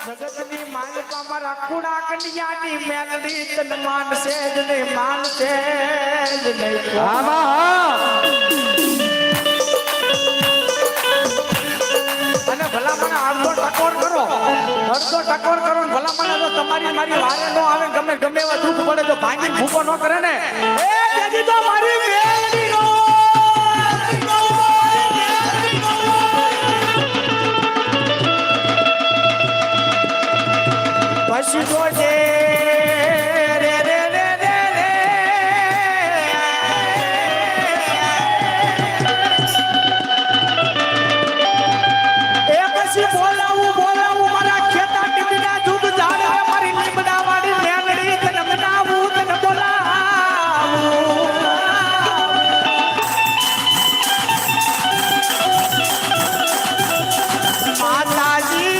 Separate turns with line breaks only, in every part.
જગતની માલિકા મારા ખુડા કન્યાની મેલડી તન માનશે જ નહીં માનશે જ નહીં
આમાં
અને ભલા મને અડધો ટકોર કરો ને ભલા મને તો તમારી મારી વારે નો આવે ગમે ગમે એવા દુઃખ પડે તો ભાંગીને ભૂકો ન કરે ને એ તેથી તો મારી મેલડી નો પછી જોજે રે રે રે રે રે એ પછી બોલાવું મારા ખેતા ટીપીના જુગ જાણે મારી લીમડા વાળી મેલડી તને મનાવું તને બોલાવું માતાજી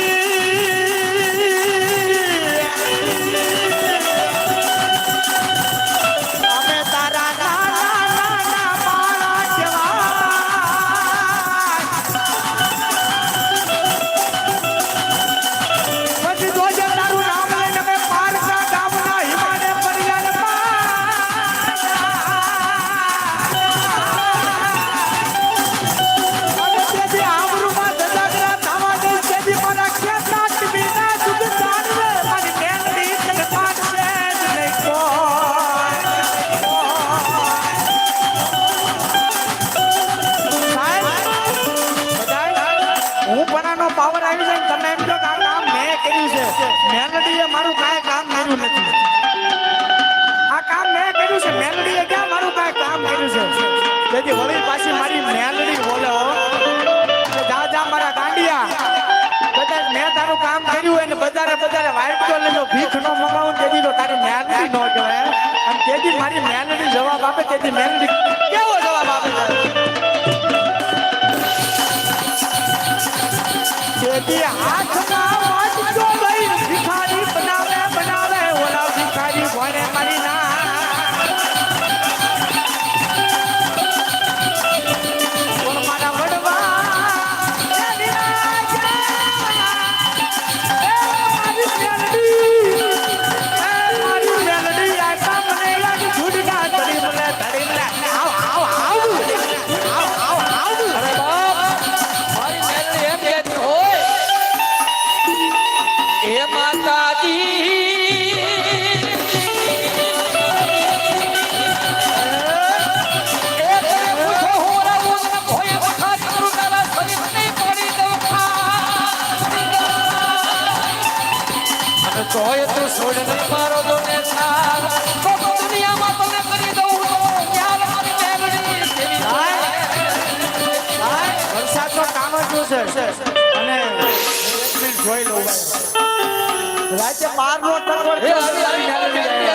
પાવર આવી જાય તમે એમ કહો કે આ કામ મેં કર્યું છે મેલડીએ મારું કાંઈ કામ કર્યું નથી આ કામ મેં કર્યું છે મેલડીએ ક્યાં મારું કાંઈ કામ કર્યું છે તેથી વળી પાછી મારી મેલડી બોલે જા મારા ગાંડિયા બધા મેં તારું કામ કર્યું હોય ને બજારે વાઇટ તો લેજો ભીખ નો મગાવું તેથી તો તારી મેલડી નો કહેવાય અને તેથી મારી મેલડી જવાબ આપે તેથી મેલડી કેવો જવાબ આપે તેથી હાથમાં વાંચજો ભાઈ ભિખારી બનાવે ઓલા ભિખારી ભણે મારી ના મારા વડવા મારી મેલડી આશા મને લાગી છૂટકા ધરી મને આવ
અરે બાપ મારી મેલડી એમ કહેતી હોય એ માતાજી તોય તું છોડ નહીં મારો દોને સાર તો દુનિયામાં તને કરી દઉં તો યાર મારી મેલડી કેવી
વરસાદનો કામ જ છે અને એક મિનિટ જોઈ લઉં રાતે 12 નો ટકોર
એ આવી